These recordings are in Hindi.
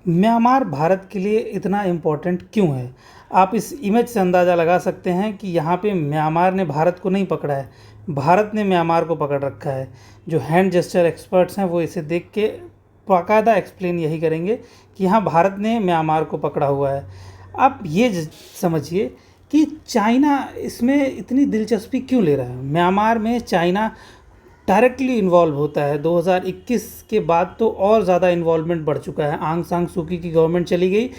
म्यांमार भारत के लिए इतना इम्पोर्टेंट क्यों है? आप इस इमेज से अंदाज़ा लगा सकते हैं कि यहाँ पे म्यांमार ने भारत को नहीं पकड़ा है, भारत ने म्यांमार को पकड़ रखा है। जो हैंड जेस्चर एक्सपर्ट्स हैं वो इसे देख के बाकायदा एक्सप्लेन यही करेंगे कि यहाँ भारत ने म्यांमार को पकड़ा हुआ है। आप ये समझिए कि चाइना इसमें इतनी दिलचस्पी क्यों ले रहा है। म्यांमार में चाइना डायरेक्टली इन्वॉल्व होता है। 2021 के बाद तो और ज़्यादा इन्वॉल्वमेंट बढ़ चुका है। आंग सांग सूकी की गवर्नमेंट चली गई,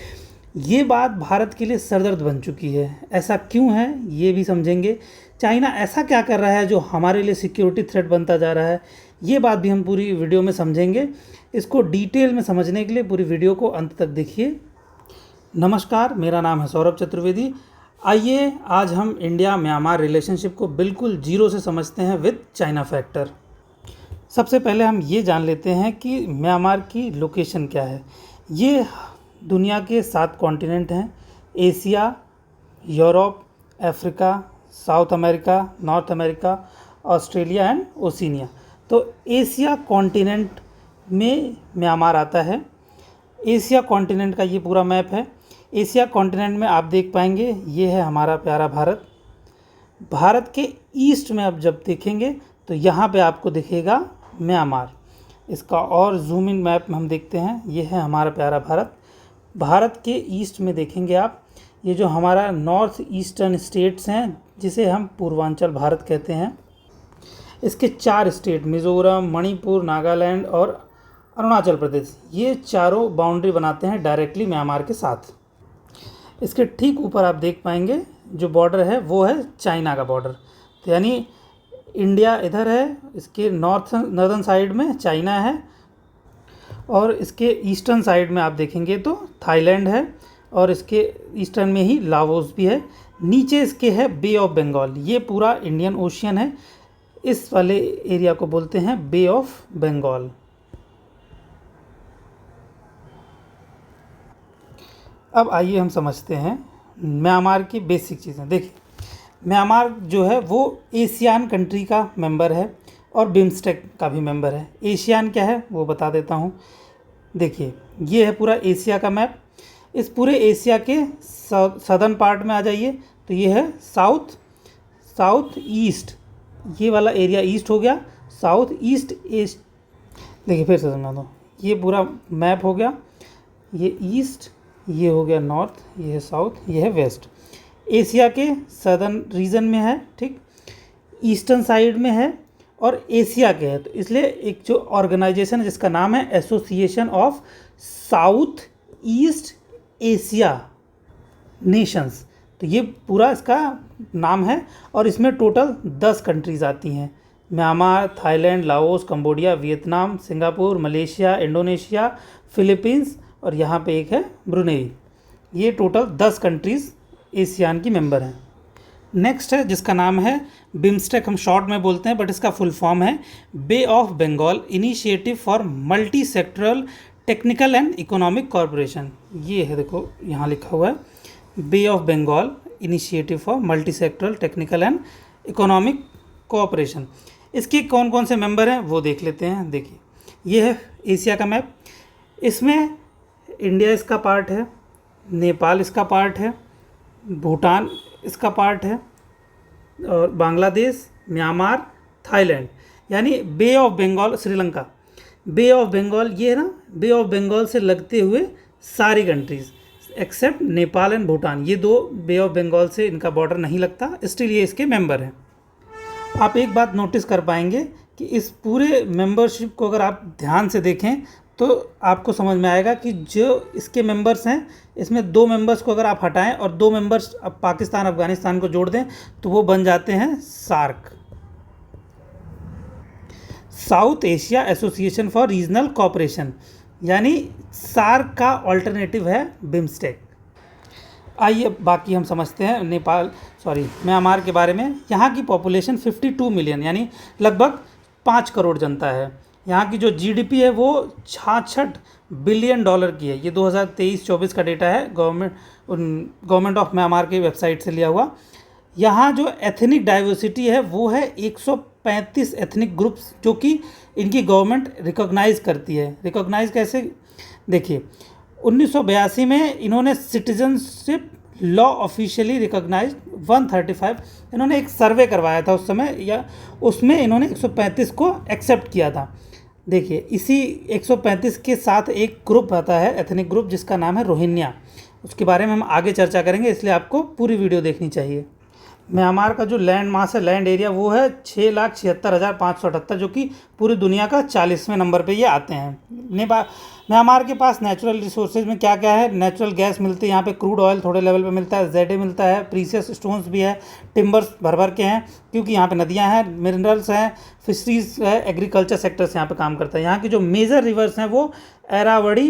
ये बात भारत के लिए सरदर्द बन चुकी है। ऐसा क्यों है ये भी समझेंगे। चाइना ऐसा क्या कर रहा है जो हमारे लिए सिक्योरिटी थ्रेट बनता जा रहा है, ये बात भी हम पूरी वीडियो में समझेंगे। इसको डिटेल में समझने के लिए पूरी वीडियो को अंत तक देखिए। नमस्कार, मेरा नाम है सौरभ चतुर्वेदी। आइए आज हम इंडिया म्यांमार रिलेशनशिप को बिल्कुल जीरो से समझते हैं विद चाइना फैक्टर। सबसे पहले हम ये जान लेते हैं कि म्यांमार की लोकेशन क्या है। ये दुनिया के 7 कॉन्टिनेंट हैं: Asia, Europe, Africa, south America, north America, Australia and Oceania. तो एशिया कॉन्टिनेंट में म्यांमार आता है। एशिया कॉन्टिनेंट का ये पूरा मैप है। एशिया कॉन्टिनेंट में आप देख पाएंगे ये है हमारा प्यारा भारत। भारत के ईस्ट में आप जब देखेंगे तो यहाँ पे आपको दिखेगा म्यांमार। इसका और जूम इन मैप में हम देखते हैं, ये है हमारा प्यारा भारत। भारत के ईस्ट में देखेंगे आप, ये जो हमारा नॉर्थ ईस्टर्न स्टेट्स हैं जिसे हम पूर्वांचल भारत कहते हैं, इसके 4 स्टेट मिज़ोरम, मणिपुर, नागालैंड और अरुणाचल प्रदेश, ये चारों बाउंड्री बनाते हैं डायरेक्टली म्यांमार के साथ। इसके ठीक ऊपर आप देख पाएंगे जो बॉर्डर है वो है चाइना का बॉर्डर। तो यानी इंडिया इधर है, इसके नॉर्दर्न साइड में चाइना है और इसके ईस्टर्न साइड में आप देखेंगे तो थाईलैंड है और इसके ईस्टर्न में ही लाओस भी है। नीचे इसके है बे ऑफ बंगाल, ये पूरा इंडियन ओशियन है। इस वाले एरिया को बोलते हैं बे ऑफ बंगाल। अब आइए हम समझते हैं म्यांमार की बेसिक चीज़ें। देखिए, म्यांमार जो है वो एशियान कंट्री का मेंबर है और बिम्स्टेक का भी मेंबर है। एशियान क्या है वो बता देता हूँ। देखिए, ये है पूरा एशिया का मैप। इस पूरे एशिया के सदर्न पार्ट में आ जाइए तो ये है साउथ ईस्ट, ये वाला एरिया ईस्ट हो गया। साउथ ईस्ट ईस्ट, देखिए फिर से समझा दो, ये पूरा मैप हो गया। ये ईस्ट, ये हो गया नॉर्थ, ये है साउथ, ये है वेस्ट। एशिया के सदर्न रीजन में है, ठीक, ईस्टर्न साइड में है और एशिया के है। तो इसलिए एक जो ऑर्गेनाइजेशन है जिसका नाम है association of south east Asia Nations, तो ये पूरा इसका नाम है। और इसमें टोटल 10 कंट्रीज़ आती हैं: Myanmar, Thailand, Laos, Cambodia, Vietnam, Singapore, Malaysia, Indonesia, Philippines और यहाँ पे एक है ब्रुनेई। ये टोटल 10 कंट्रीज़ एशियान की मेंबर हैं। नेक्स्ट है जिसका नाम है बिम्स्टेक, हम शॉर्ट में बोलते हैं बट इसका फुल फॉर्म है bay of Bengal initiative for multi sectoral technical and economic corporation. ये है, देखो यहाँ लिखा हुआ है bay of Bengal initiative for multi sectoral technical and economic cooperation. इसके कौन कौन से मेंबर हैं वो देख लेते हैं। देखिए, ये है एशिया का मैप। इसमें इंडिया इसका पार्ट है, नेपाल इसका पार्ट है, भूटान इसका पार्ट है और बांग्लादेश, म्यांमार, थाईलैंड, यानी bay of Bengal, Sri Lanka. Bay of Bengal ये है ना, बे ऑफ बंगाल से लगते हुए सारी countries except Nepal and Bhutan, ये 2 बे ऑफ बंगाल से इनका बॉर्डर नहीं लगता, इसलिए ये इसके मेंबर हैं। आप एक बात नोटिस कर पाएंगे कि इस पूरे मेंबरशिप को अगर आप ध्यान से देखें तो आपको समझ में आएगा कि जो इसके मेंबर्स हैं, इसमें 2 मेंबर्स को अगर आप हटाएं और 2 मेंबर्स अब पाकिस्तान अफगानिस्तान को जोड़ दें तो वो बन जाते हैं SAARC, South Asia Association for Regional Cooperation, यानी सार्क का ऑल्टरनेटिव है बिम्स्टेक। आइए बाकी हम समझते हैं म्यांमार के बारे में। यहाँ की पॉपुलेशन 52 मिलियन यानी लगभग 5 करोड़ जनता है। यहाँ की जो जीडीपी है वो 66 बिलियन डॉलर की है। ये 2023-24 का डेटा है, गवर्नमेंट ऑफ म्यांमार की वेबसाइट से लिया हुआ। यहाँ जो एथनिक डाइवर्सिटी है वो है 135 एथनिक ग्रुप्स जो कि इनकी गवर्नमेंट रिकॉग्नाइज़ करती है। रिकॉग्नाइज़ कैसे, देखिए 1982 में इन्होंने सिटीजनशिप लॉ ऑफिशियली रिकॉग्नाइज्ड 135, इन्होंने एक सर्वे करवाया था उस समय, या उसमें इन्होंने 135 को एक्सेप्ट किया था। देखिए इसी 135 के साथ एक ग्रुप आता है, एथनिक ग्रुप, जिसका नाम है रोहिंग्या। उसके बारे में हम आगे चर्चा करेंगे, इसलिए आपको पूरी वीडियो देखनी चाहिए। म्यांमार का जो लैंड मास है, लैंड एरिया, वो है 6,76,578, जो कि पूरी दुनिया का 40वें नंबर पे ये आते हैं। म्यांमार के पास नेचुरल रिसोर्सेज में क्या क्या है? नेचुरल गैस मिलती है यहाँ पे, क्रूड ऑयल थोड़े लेवल पे मिलता है, जेडे मिलता है, प्रीसियस स्टोन्स भी है, टिम्बर्स भर भर के हैं, क्योंकि यहाँ पे नदियाँ हैं, मिनरल्स हैं, फिशरीज है, एग्रीकल्चर सेक्टर से यहाँ पे काम करता है। यहाँ की जो मेजर रिवर्स हैं वो एरावड़ी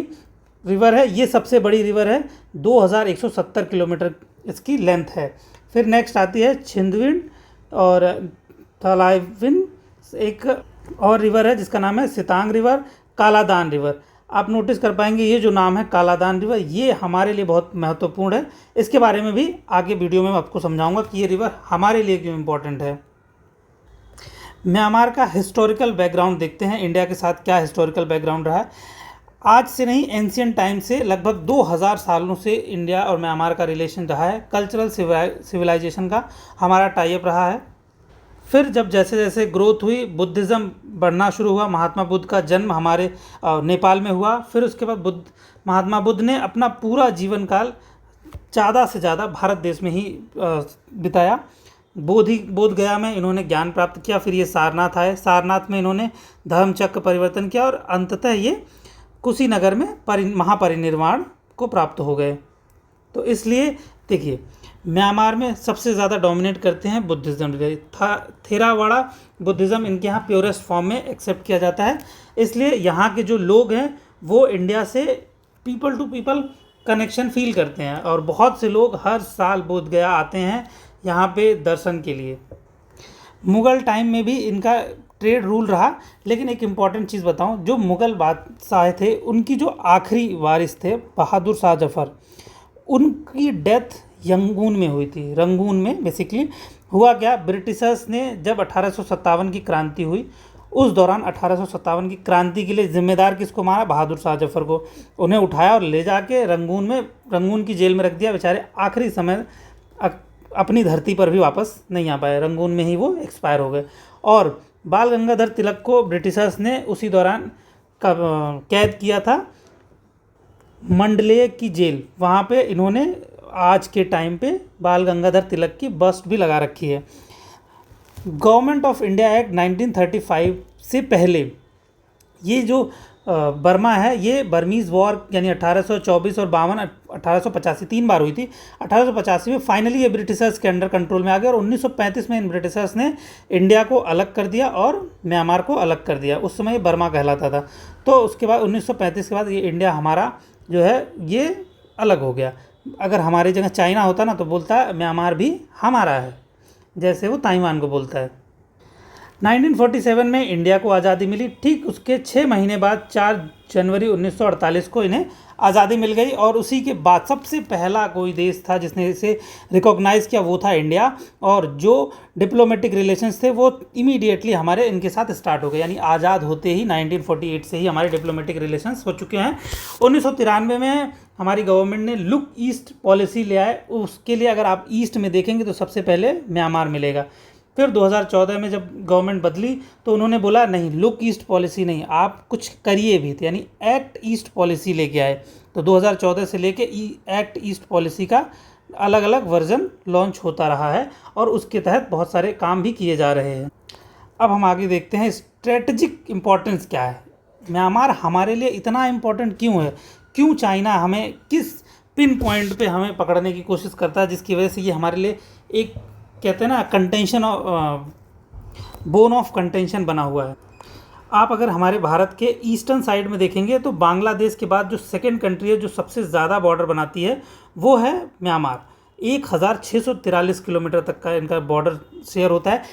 रिवर है, ये सबसे बड़ी रिवर है, 2170 किलोमीटर इसकी लेंथ है। फिर नेक्स्ट आती है छिंदविन और थलाइविन, एक और रिवर है जिसका नाम है सितांग रिवर, कालादान रिवर। आप नोटिस कर पाएंगे ये जो नाम है कालादान रिवर, ये हमारे लिए बहुत महत्वपूर्ण है। इसके बारे में भी आगे वीडियो में आपको समझाऊंगा कि ये रिवर हमारे लिए क्यों इम्पोर्टेंट है। म्यांमार का हिस्टोरिकल बैकग्राउंड देखते हैं, इंडिया के साथ क्या हिस्टोरिकल बैकग्राउंड रहा है। आज से नहीं, एंशियंट टाइम से लगभग 2000 सालों से इंडिया और म्यांमार का रिलेशन रहा है। कल्चरल सिविलाइजेशन का हमारा टाई अप रहा है। फिर जब जैसे जैसे ग्रोथ हुई, बुद्धिज़्म बढ़ना शुरू हुआ, महात्मा बुद्ध का जन्म हमारे नेपाल में हुआ। फिर उसके बाद महात्मा बुद्ध ने अपना पूरा जीवन काल ज़्यादा से ज़्यादा भारत देश में ही बिताया। बोध गया में इन्होंने ज्ञान प्राप्त किया, फिर ये सारनाथ आए, सारनाथ में इन्होंने धर्म चक्र परिवर्तन किया और अंततः ये कुशीनगर में महापरिनिर्वाण को प्राप्त हो गए। तो इसलिए देखिए म्यांमार में सबसे ज़्यादा डोमिनेट करते हैं बुद्धिज़्म, थेरावाड़ा बुद्धिज़्म इनके यहाँ प्योरेस्ट फॉर्म में एक्सेप्ट किया जाता है। इसलिए यहाँ के जो लोग हैं वो इंडिया से people to people connection feel करते हैं, और बहुत से लोग हर साल बोध गया आते हैं यहाँ पे दर्शन के लिए। मुग़ल टाइम में भी इनका ट्रेड रूल रहा, लेकिन एक इम्पॉर्टेंट चीज़ बताऊं, जो मुग़ल बादशाह थे उनकी जो आखिरी वारिस थे बहादुर शाह जफ़र, उनकी डेथ यंगून में हुई थी। रंगून में बेसिकली हुआ क्या, ब्रिटिशर्स ने जब 1857 की क्रांति हुई, उस दौरान 1857 की क्रांति के लिए जिम्मेदार किसको माना? बहादुर शाह जफ़र को। उन्हें उठाया और ले जाके रंगून की जेल में रख दिया। बेचारे आखिरी समय अपनी धरती पर भी वापस नहीं आ पाए, रंगून में ही वो एक्सपायर हो गए। और बाल गंगाधर तिलक को ब्रिटिशर्स ने उसी दौरान कैद किया था मंडलेय की जेल, वहाँ पे इन्होंने आज के टाइम पे बाल गंगाधर तिलक की बस्ट भी लगा रखी है। गवर्नमेंट ऑफ इंडिया एक्ट 1935 से पहले ये जो बर्मा है, ये बर्मीज़ वॉर यानी 1824 और 52 1885 3 बार हुई थी। 1885 में फाइनली ये ब्रिटिशर्स के अंडर कंट्रोल में आ गया और 1935 में इन ब्रिटिशर्स ने इंडिया को अलग कर दिया और म्यांमार को अलग कर दिया। उस समय ये बर्मा कहलाता था। तो उसके बाद 1935 के बाद ये इंडिया हमारा जो है ये अलग हो गया। अगर हमारी जगह चाइना होता ना तो बोलता है म्यांमार भी हमारा है, जैसे वो ताइवान को बोलता है। 1947 में इंडिया को आज़ादी मिली, ठीक उसके 6 महीने बाद 4 जनवरी 1948 को इन्हें आज़ादी मिल गई। और उसी के बाद सबसे पहला कोई देश था जिसने इसे रिकॉग्नाइज़ किया, वो था इंडिया। और जो डिप्लोमेटिक रिलेशंस थे वो इमीडिएटली हमारे इनके साथ स्टार्ट हो गए, यानी आज़ाद होते ही 1948 से ही हमारे डिप्लोमेटिक रिलेशंस हो चुके हैं। 1993 में हमारी गवर्नमेंट ने लुक ईस्ट पॉलिसी ले आए। उसके लिए अगर आप ईस्ट में देखेंगे तो सबसे पहले म्यांमार मिलेगा। फिर 2014 में जब गवर्नमेंट बदली तो उन्होंने बोला नहीं, लुक ईस्ट पॉलिसी नहीं, आप कुछ करिए भी, यानी एक्ट ईस्ट पॉलिसी लेके आए। तो 2014 से लेके एक्ट ईस्ट पॉलिसी का अलग अलग वर्जन लॉन्च होता रहा है और उसके तहत बहुत सारे काम भी किए जा रहे हैं। अब हम आगे देखते हैं स्ट्रेटजिक इम्पोर्टेंस क्या है, म्यांमार हमारे लिए इतना इम्पोर्टेंट क्यों है, क्यों चाइना हमें किस पिन पॉइंट पे हमें पकड़ने की कोशिश करता है, जिसकी वजह से ये हमारे लिए एक कहते हैं ना कंटेंशन, बोन ऑफ कंटेंशन बना हुआ है। आप अगर हमारे भारत के ईस्टर्न साइड में देखेंगे तो बांग्लादेश के बाद जो सेकंड कंट्री है जो सबसे ज़्यादा बॉर्डर बनाती है वो है म्यांमार। 1643 किलोमीटर तक का इनका बॉर्डर शेयर होता है।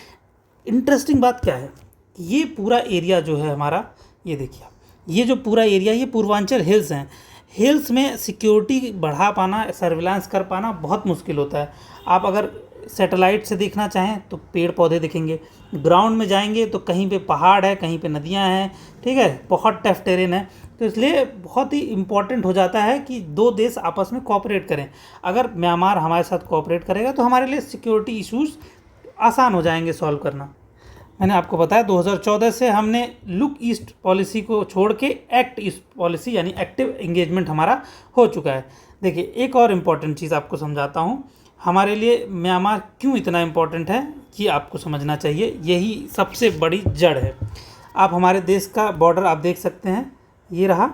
इंटरेस्टिंग बात क्या है, ये पूरा एरिया जो है हमारा, ये देखिए ये जो पूरा एरिया, ये पूर्वांचल हिल्स हैं। हिल्स में सिक्योरिटी बढ़ा पाना, सर्विलांस कर पाना बहुत मुश्किल होता है। आप अगर सैटेलाइट से देखना चाहें तो पेड़ पौधे दिखेंगे, ग्राउंड में जाएंगे तो कहीं पे पहाड़ है, कहीं पे नदियां हैं, ठीक है, बहुत टफ टेरेन है। तो इसलिए बहुत ही इम्पॉर्टेंट हो जाता है कि दो देश आपस में कोऑपरेट करें। अगर म्यांमार हमारे साथ कोऑपरेट करेगा तो हमारे लिए सिक्योरिटी इश्यूज़ आसान हो जाएंगे सॉल्व करना। मैंने आपको बताया 2014 से हमने लुक ईस्ट पॉलिसी को छोड़ के एक्ट ईस्ट पॉलिसी यानी एक्टिव एंगेजमेंट हमारा हो चुका है। देखिए एक और इम्पॉर्टेंट चीज़ आपको समझाता हूँ, हमारे लिए म्यांमार क्यों इतना इम्पोर्टेंट है कि आपको समझना चाहिए, यही सबसे बड़ी जड़ है। आप हमारे देश का बॉर्डर आप देख सकते हैं, ये रहा,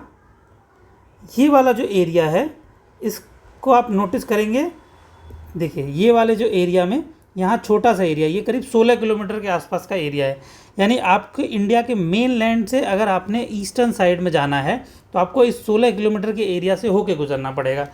ये वाला जो एरिया है इसको आप नोटिस करेंगे। देखिए ये वाले जो एरिया में यहाँ छोटा सा एरिया, ये करीब 16 किलोमीटर के आसपास का एरिया है। यानी आपके इंडिया के मेन लैंड से अगर आपने ईस्टर्न साइड में जाना है तो आपको इस 16 किलोमीटर के एरिया से होके गुजरना पड़ेगा।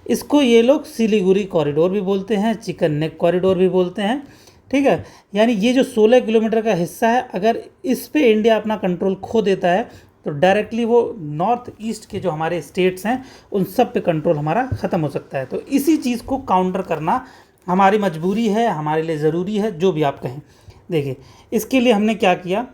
इसको ये लोग सिलीगुड़ी कॉरिडोर भी बोलते हैं, चिकन नेक कॉरिडोर भी बोलते हैं, ठीक है। यानी ये जो 16 किलोमीटर का हिस्सा है, अगर इस पे इंडिया अपना कंट्रोल खो देता है तो डायरेक्टली वो नॉर्थ ईस्ट के जो हमारे स्टेट्स हैं उन सब पे कंट्रोल हमारा ख़त्म हो सकता है। तो इसी चीज़ को काउंटर करना हमारी मजबूरी है, हमारे लिए ज़रूरी है, जो भी आप कहें। देखिए इसके लिए हमने क्या किया,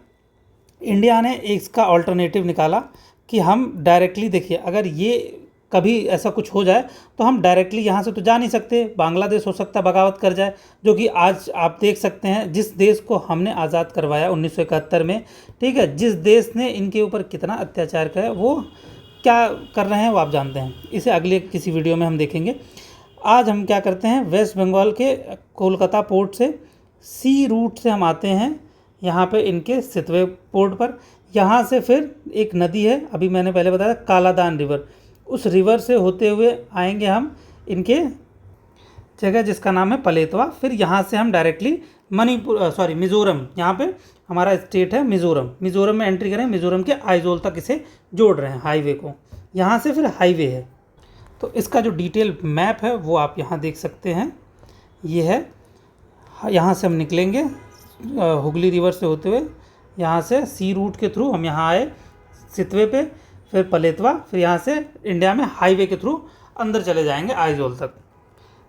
इंडिया ने इसका ऑल्टरनेटिव निकाला कि हम डायरेक्टली, देखिए अगर ये कभी ऐसा कुछ हो जाए तो हम डायरेक्टली यहाँ से तो जा नहीं सकते, बांग्लादेश हो सकता है बगावत कर जाए, जो कि आज आप देख सकते हैं जिस देश को हमने आज़ाद करवाया 1971 में, ठीक है, जिस देश ने इनके ऊपर कितना अत्याचार किया है वो क्या कर रहे हैं वो आप जानते हैं। इसे अगले किसी वीडियो में हम देखेंगे। आज हम क्या करते हैं, वेस्ट बंगाल के कोलकाता पोर्ट से सी रूट से हम आते हैं यहाँ पे इनके सितवे पोर्ट पर। यहाँ से फिर एक नदी है, अभी मैंने पहले बताया कालादान रिवर, उस रिवर से होते हुए आएंगे हम इनके जगह जिसका नाम है पलेतवा। फिर यहाँ से हम डायरेक्टली मिज़ोरम, यहाँ पे हमारा स्टेट है मिज़ोरम, मिज़ोरम में एंट्री करें, मिज़ोरम के आइजोल तक इसे जोड़ रहे हैं हाईवे को, यहाँ से फिर हाईवे है। तो इसका जो डिटेल मैप है वो आप यहाँ देख सकते हैं, ये है। यहाँ से हम निकलेंगे हुगली रिवर से होते हुए, यहाँ से सी रूट के थ्रू हम यहाँ आए सितवे पे, फिर पलेतवा, फिर यहाँ से इंडिया में हाईवे के थ्रू अंदर चले जाएंगे आइजोल तक।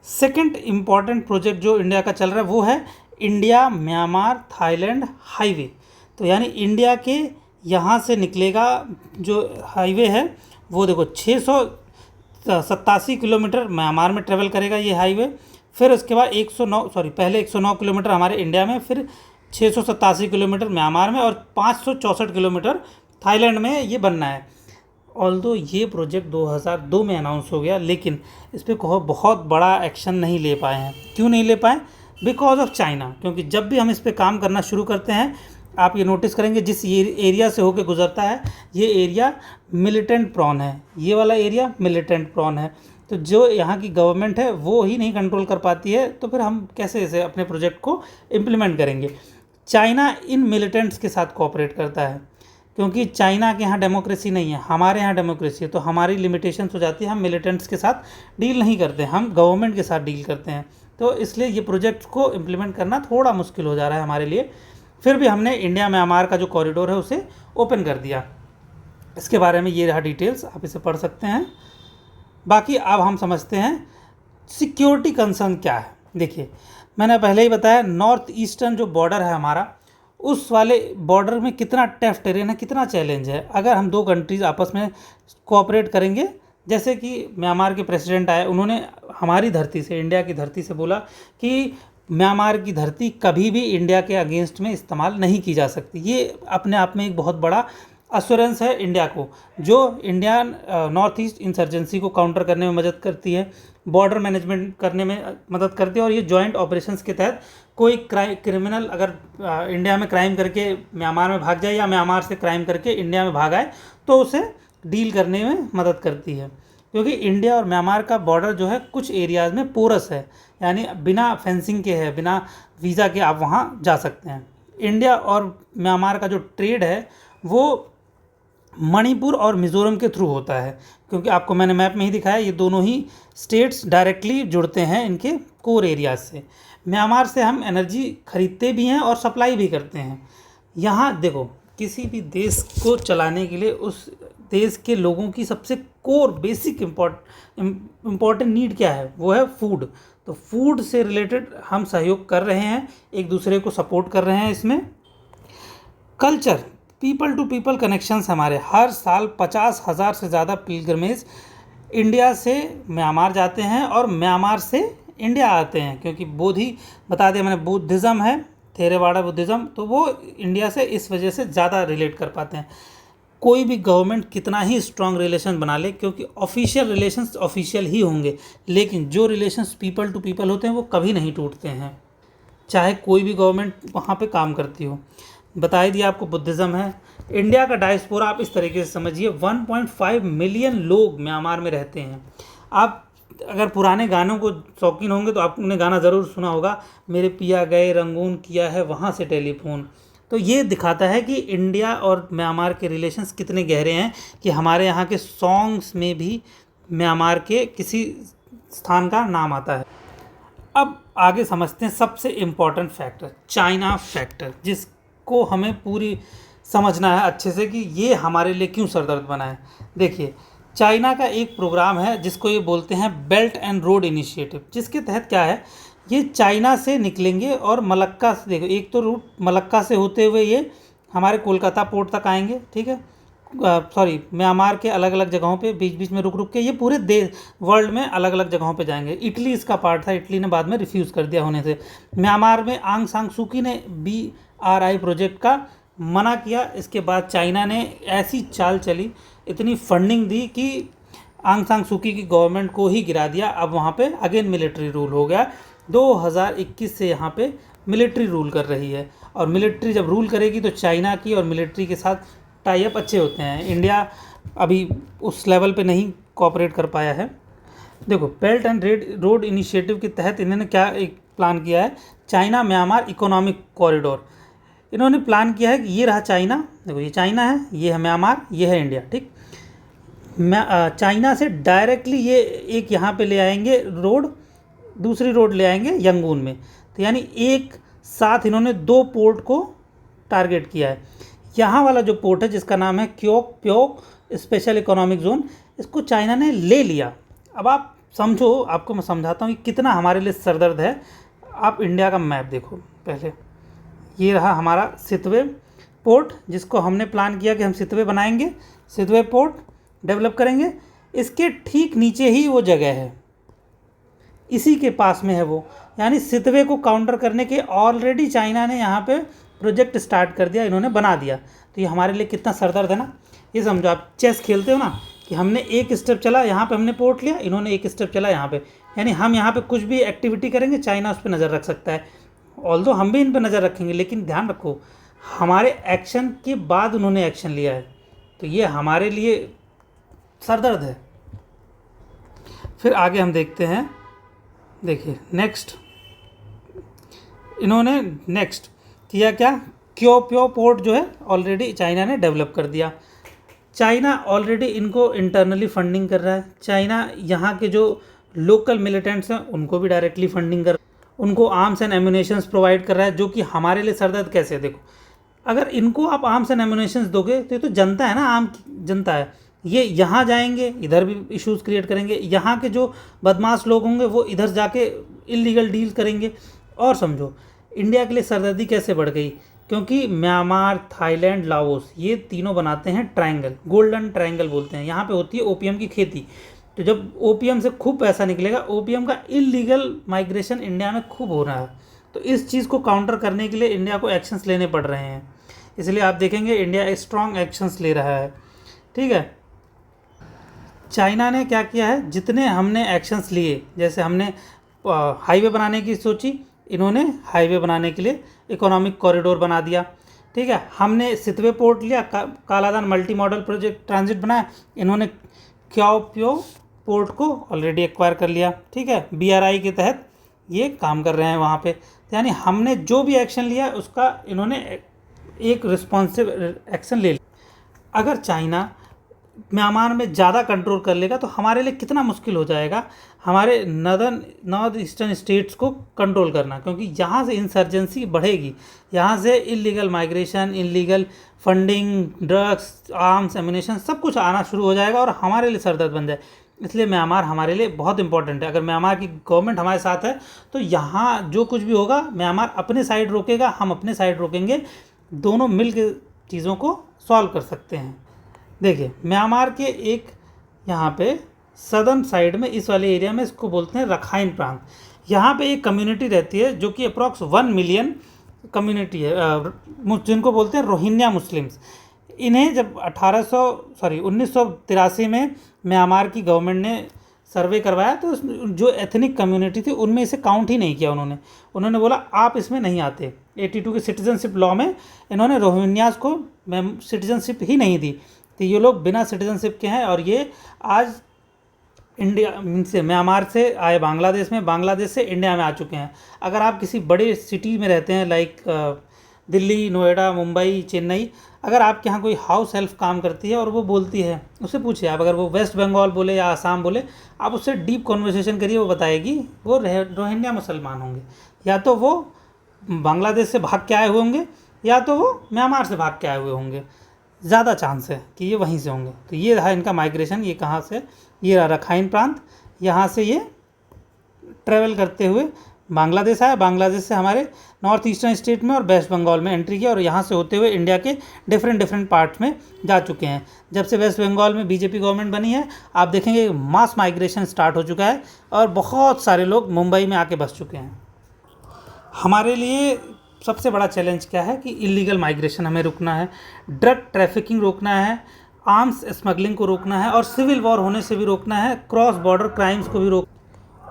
सेकंड इम्पॉर्टेंट प्रोजेक्ट जो इंडिया का चल रहा है वो है इंडिया म्यांमार थाईलैंड हाईवे। तो यानी इंडिया के यहाँ से निकलेगा जो हाईवे है वो देखो 687 किलोमीटर म्यांमार में ट्रेवल करेगा ये हाईवे। फिर उसके बाद 109 किलोमीटर हमारे इंडिया में, फिर 687 किलोमीटर म्यांमार में और 564 किलोमीटर थाईलैंड में ये बनना है। ऑल्दो ये प्रोजेक्ट 2002 में अनाउंस हो गया, लेकिन इस पर बहुत बड़ा एक्शन नहीं ले पाए हैं। क्यों नहीं ले पाए? Because of China. क्योंकि जब भी हम इस पर काम करना शुरू करते हैं, आप ये नोटिस करेंगे जिस ये एरिया से होकर गुजरता है ये एरिया मिलिटेंट प्रॉन है, ये वाला एरिया मिलिटेंट प्रॉन है। तो जो यहाँ की गवर्नमेंट है वो ही नहीं कंट्रोल कर पाती है, तो फिर हम कैसे इसे अपने प्रोजेक्ट को इम्प्लीमेंट करेंगे। चाइना इन मिलिटेंट्स के साथ कोऑपरेट करता है, क्योंकि चाइना के यहाँ डेमोक्रेसी नहीं है, हमारे यहाँ डेमोक्रेसी है। तो हमारी लिमिटेशंस हो जाती है, हम मिलिटेंट्स के साथ डील नहीं करते, हम गवर्नमेंट के साथ डील करते हैं। तो इसलिए ये प्रोजेक्ट को इम्प्लीमेंट करना थोड़ा मुश्किल हो जा रहा है हमारे लिए। फिर भी हमने इंडिया म्यांमार का जो कॉरिडोर है उसे ओपन कर दिया। इसके बारे में ये रहा डिटेल्स, आप इसे पढ़ सकते हैं। बाकी अब हम समझते हैं सिक्योरिटी कंसर्न क्या है। देखिए मैंने पहले ही बताया, नॉर्थ ईस्टर्न जो बॉर्डर है हमारा, उस वाले बॉर्डर में कितना टफ टेरेन है, कितना चैलेंज है। अगर हम दो कंट्रीज़ आपस में कोऑपरेट करेंगे, जैसे कि म्यांमार के प्रेसिडेंट आए, उन्होंने हमारी धरती से, इंडिया की धरती से बोला कि म्यांमार की धरती कभी भी इंडिया के अगेंस्ट में इस्तेमाल नहीं की जा सकती। ये अपने आप में एक बहुत बड़ा अश्योरेंस है इंडिया को, जो इंडिया नॉर्थ ईस्ट इंसर्जेंसी को काउंटर करने में मदद करती है, बॉर्डर मैनेजमेंट करने में मदद करती है। और ये जॉइंट ऑपरेशंस के तहत कोई क्रिमिनल अगर इंडिया में क्राइम करके म्यांमार में भाग जाए या म्यांमार से क्राइम करके इंडिया में भाग आए तो उसे डील करने में मदद करती है। क्योंकि इंडिया और म्यांमार का बॉर्डर जो है कुछ एरियाज़ में पोरस है, यानी बिना फेंसिंग के है, बिना वीज़ा के आप वहाँ जा सकते हैं। इंडिया और म्यांमार का जो ट्रेड है वो मणिपुर और मिज़ोरम के थ्रू होता है, क्योंकि आपको मैंने मैप में ही दिखाया, ये दोनों ही स्टेट्स डायरेक्टली जुड़ते हैं इनके कोर एरियाज से। म्यांमार से हम एनर्जी खरीदते भी हैं और सप्लाई भी करते हैं। यहाँ देखो, किसी भी देश को चलाने के लिए उस देश के लोगों की सबसे कोर बेसिक इम्पॉर्टेंट नीड क्या है, वो है फूड। तो फूड से रिलेटेड हम सहयोग कर रहे हैं, एक दूसरे को सपोर्ट कर रहे हैं इसमें। Culture, people to people connections, हमारे हर साल 50,000 से ज़्यादा पिलग्रमेज इंडिया से म्यांमार जाते हैं और म्यांमार से इंडिया आते हैं, क्योंकि बोधि बता दिया मैंने, बुद्धिज़्म है, थेरेवाड़ा बुद्धिज़्म, तो वो इंडिया से इस वजह से ज़्यादा रिलेट कर पाते हैं। कोई भी गवर्नमेंट कितना ही स्ट्रॉन्ग रिलेशन बना ले, क्योंकि ऑफिशियल रिलेशंस ऑफिशियल ही होंगे, लेकिन जो रिलेशंस पीपल टू पीपल होते हैं वो कभी नहीं टूटते हैं, चाहे कोई भी गवर्नमेंट वहाँ पे काम करती हो। बता ही दिया आपको, बुद्धिज़्म है। इंडिया का डायस्पोरा आप इस तरीके से समझिए, 1.5 मिलियन लोग म्यांमार में रहते हैं। आप अगर पुराने गानों को शौकीन होंगे तो आपने गाना ज़रूर सुना होगा, मेरे पिया गए रंगून किया है वहाँ से टेलीफोन। तो ये दिखाता है कि इंडिया और म्यांमार के रिलेशंस कितने गहरे हैं, कि हमारे यहाँ के सॉन्ग्स में भी म्यांमार के किसी स्थान का नाम आता है। अब आगे समझते हैं सबसे इम्पॉर्टेंट फैक्टर, चाइना फैक्टर, जिसको हमें पूरी समझना है अच्छे से कि ये हमारे लिए क्यों सरदर्द बना है। देखिए, चाइना का एक प्रोग्राम है जिसको ये बोलते हैं बेल्ट एंड रोड इनिशिएटिव, जिसके तहत क्या है, ये चाइना से निकलेंगे और मलक्का से, देखो एक तो रूट मलक्का से होते हुए ये हमारे कोलकाता पोर्ट तक आएंगे, ठीक है, सॉरी म्यांमार के अलग अलग जगहों पे बीच बीच में रुक रुक के ये पूरे देश वर्ल्ड में अलग अलग जगहों पे जाएंगे। इटली इसका पार्ट था, इटली ने बाद में रिफ्यूज़ कर दिया होने से। म्यांमार में आंग सांग सूकी ने BRI प्रोजेक्ट का मना किया, इसके बाद चाइना ने ऐसी चाल चली, इतनी फंडिंग दी कि आंग सांग सूकी की गवर्नमेंट को ही गिरा दिया। अब वहाँ पे अगेन मिलिट्री रूल हो गया। 2021 से यहाँ पे मिलिट्री रूल कर रही है, और मिलिट्री जब रूल करेगी तो चाइना की और मिलिट्री के साथ टाई अप अच्छे होते हैं। इंडिया अभी उस लेवल पे नहीं कोऑपरेट कर पाया है। देखो, बेल्ट एंड रोड इनिशिएटिव के तहत इन्होंने क्या एक प्लान किया है, चाइना म्यांमार इकोनॉमिक कॉरिडोर। इन्होंने प्लान किया है कि ये रहा चाइना, देखो ये चाइना है, ये है म्यांमार, ये है इंडिया, ठीक। चाइना से डायरेक्टली ये एक यहाँ पे ले आएंगे रोड, दूसरी रोड ले आएंगे यंगून में, तो यानी एक साथ इन्होंने 2 पोर्ट को टारगेट किया है। यहाँ वाला जो पोर्ट है जिसका नाम है क्योक प्योक स्पेशल इकोनॉमिक जोन, इसको चाइना ने ले लिया। अब आप समझो, आपको मैं समझाता हूँ कि कितना हमारे लिए सरदर्द है। आप इंडिया का मैप देखो पहले, ये रहा हमारा सितवे पोर्ट, जिसको हमने प्लान किया कि हम सितवे बनाएंगे, सितवे पोर्ट डेवलप करेंगे। इसके ठीक नीचे ही वो जगह है, इसी के पास में है वो, यानी सितवे को काउंटर करने के ऑलरेडी चाइना ने यहाँ पे प्रोजेक्ट स्टार्ट कर दिया, इन्होंने बना दिया। तो ये हमारे लिए कितना सरदर्द है ना। ये समझो, आप चेस खेलते हो ना, कि हमने एक स्टेप चला यहाँ पे हमने पोर्ट लिया, इन्होंने एक स्टेप चला यहाँ पे, यानी हम यहाँ पे कुछ भी एक्टिविटी करेंगे चाइना उस पर नज़र रख सकता है। ऑल्दो हम भी इन पर नज़र रखेंगे, लेकिन ध्यान रखो हमारे एक्शन के बाद उन्होंने एक्शन लिया है, तो ये हमारे लिए सरदर्द है। फिर आगे हम देखते हैं, देखिए नेक्स्ट इन्होंने नेक्स्ट किया क्या, क्योप्यो पोर्ट जो है ऑलरेडी चाइना ने डेवलप कर दिया। चाइना ऑलरेडी इनको इंटरनली फंडिंग कर रहा है। चाइना यहाँ के जो लोकल मिलिटेंट्स हैं उनको भी डायरेक्टली फंडिंग कर, उनको आर्म्स एंड एम्यूनेशंस प्रोवाइड कर रहा है, जो कि हमारे लिए सरदर्द कैसे है। देखो, अगर इनको आप आर्म्स एंड एम्यूनेशंस दोगे तो ये तो जनता है ना, आम जनता है, ये यहाँ जाएंगे इधर भी इश्यूज़ क्रिएट करेंगे, यहाँ के जो बदमाश लोग होंगे वो इधर जाके इलीगल डील करेंगे। और समझो इंडिया के लिए सरदर्दी कैसे बढ़ गई, क्योंकि म्यांमार, थाईलैंड, लाओस ये तीनों बनाते हैं ट्रायंगल, गोल्डन ट्रायंगल बोलते हैं। यहाँ पे होती है ओपीएम की खेती, तो जब ओपीएम से खूब पैसा निकलेगा, ओपीएम का इलीगल माइग्रेशन इंडिया में खूब हो रहा है, तो इस चीज़ को काउंटर करने के लिए इंडिया को एक्शंस लेने पड़ रहे हैं। इसलिए आप देखेंगे इंडिया स्ट्रॉन्ग एक्शंस ले रहा है, ठीक है। चाइना ने क्या किया है, जितने हमने एक्शंस लिए, जैसे हमने हाईवे बनाने की सोची, इन्होंने हाईवे बनाने के लिए इकोनॉमिक कॉरिडोर बना दिया, ठीक है। हमने सितवे पोर्ट लिया, Kaladan multi model project transit बनाया, इन्होंने क्योप्यो पोर्ट को ऑलरेडी एक्वायर कर लिया, ठीक है। BRI के तहत ये काम कर रहे हैं वहाँ पे, यानी हमने जो भी एक्शन लिया उसका इन्होंने एक रिस्पॉन्सिव एक्शन ले लिया। अगर चाइना म्यांमार में ज़्यादा कंट्रोल कर लेगा तो हमारे लिए कितना मुश्किल हो जाएगा हमारे नॉर्थ ईस्टर्न स्टेट्स को कंट्रोल करना, क्योंकि यहाँ से इंसर्जेंसी बढ़ेगी, यहाँ से illegal migration, illegal funding, drugs, arms, ammunition सब कुछ आना शुरू हो जाएगा और हमारे लिए सरदर्द बन जाए। इसलिए म्यांमार हमारे लिए बहुत इंपॉर्टेंट है। अगर म्यांमार की गवर्नमेंट हमारे साथ है तो यहाँ जो कुछ भी होगा म्यांमार अपने साइड रोकेगा, हम अपने साइड रोकेंगे, दोनों मिल के चीज़ों को सॉल्व कर सकते हैं। देखिए म्यांमार के एक यहाँ पे सदर्न साइड में इस वाले एरिया में इसको बोलते हैं रखाइन प्रांत। यहाँ पे एक कम्युनिटी रहती है जो कि अप्रॉक्स 1 मिलियन कम्युनिटी है, जिनको बोलते हैं रोहिंग्या मुस्लिम्स। इन्हें जब 1983 में म्यांमार की गवर्नमेंट ने सर्वे करवाया तो जो एथनिक कम्युनिटी थी उनमें इसे काउंट ही नहीं किया। उन्होंने बोला आप इसमें नहीं आते। 82 के सिटीजनशिप लॉ में इन्होंने रोहिंग्यास को सिटीजनशिप ही नहीं दी, तो ये लोग बिना सिटीजनशिप के हैं और ये आज इंडिया से म्यांमार से आए बांग्लादेश में, बांग्लादेश से इंडिया में आ चुके हैं। अगर आप किसी बड़े सिटी में रहते हैं लाइक दिल्ली, नोएडा, मुंबई, चेन्नई, अगर आपके यहाँ कोई हाउस हेल्प काम करती है और वो बोलती है, उससे पूछिए आप, अगर वो वेस्ट बंगाल बोले या आसाम बोले, आप उससे डीप कॉन्वर्सेशन करिए, वो बताएगी वो रोहिंग्या मुसलमान होंगे, या तो वो बांग्लादेश से भाग के आए हुए होंगे या तो वो म्यांमार से भाग के आए हुए होंगे। ज़्यादा चांस है कि ये वहीं से होंगे। तो ये रहा इनका माइग्रेशन। ये कहाँ से, ये रहा रखाइन प्रांत, यहाँ से ये ट्रैवल करते हुए बांग्लादेश आया, बांग्लादेश से हमारे नॉर्थ ईस्टर्न स्टेट में और वेस्ट बंगाल में एंट्री किया और यहाँ से होते हुए इंडिया के डिफरेंट पार्ट्स में जा चुके हैं। जब से वेस्ट बंगाल में बीजेपी गवर्नमेंट बनी है, आप देखेंगे मास माइग्रेशन स्टार्ट हो चुका है और बहुत सारे लोग मुंबई में आके बस चुके हैं। हमारे लिए सबसे बड़ा चैलेंज क्या है कि इलीगल माइग्रेशन हमें रोकना है, ड्रग ट्रैफिकिंग रोकना है, आर्म्स स्मगलिंग को रोकना है और सिविल वॉर होने से भी रोकना है, क्रॉस बॉर्डर क्राइम्स को भी रोक,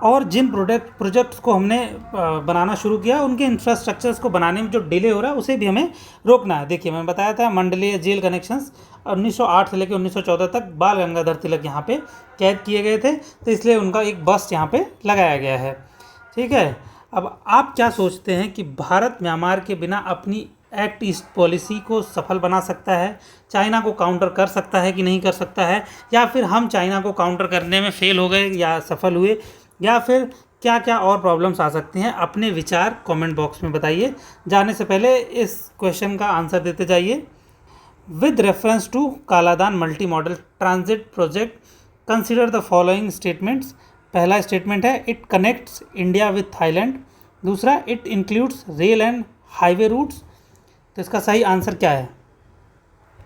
और जिन प्रोजेक्ट्स को हमने बनाना शुरू किया उनके इंफ्रास्ट्रक्चर्स को बनाने में जो डिले हो रहा है उसे भी हमें रोकना है। देखिए मैंने बताया था मंडलीय जेल कनेक्शंस 1908 से लेकर 1914 तक बाल गंगाधर तिलक यहाँ पे कैद किए गए थे, तो इसलिए उनका एक बस्ट यहाँ पे लगाया गया है। ठीक है, अब आप क्या सोचते हैं कि भारत म्यांमार के बिना अपनी एक्ट ईस्ट पॉलिसी को सफल बना सकता है, चाइना को काउंटर कर सकता है कि नहीं कर सकता है, या फिर हम चाइना को काउंटर करने में फेल हो गए या सफल हुए, या फिर क्या क्या और प्रॉब्लम्स आ सकती हैं? अपने विचार कमेंट बॉक्स में बताइए। जाने से पहले इस क्वेश्चन का आंसर देते जाइए। With reference to Kaladan multi modal transit project consider the following statements. पहला स्टेटमेंट है it connects India with Thailand. दूसरा it includes rail and highway routes. तो इसका सही आंसर क्या है?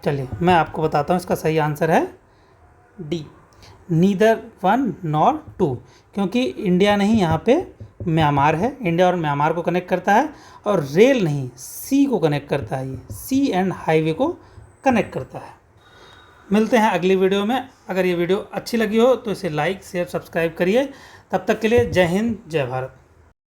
चलिए मैं आपको बताता हूँ। इसका सही आंसर है डी, नीदर 1 नॉर 2, क्योंकि इंडिया नहीं यहाँ पे म्यांमार है, इंडिया और म्यांमार को कनेक्ट करता है, और रेल नहीं सी को कनेक्ट करता है, ये सी एंड हाईवे को कनेक्ट करता है। मिलते हैं अगली वीडियो में। अगर ये वीडियो अच्छी लगी हो तो इसे लाइक शेयर सब्सक्राइब करिए। तब तक के लिए जय हिंद जय भारत।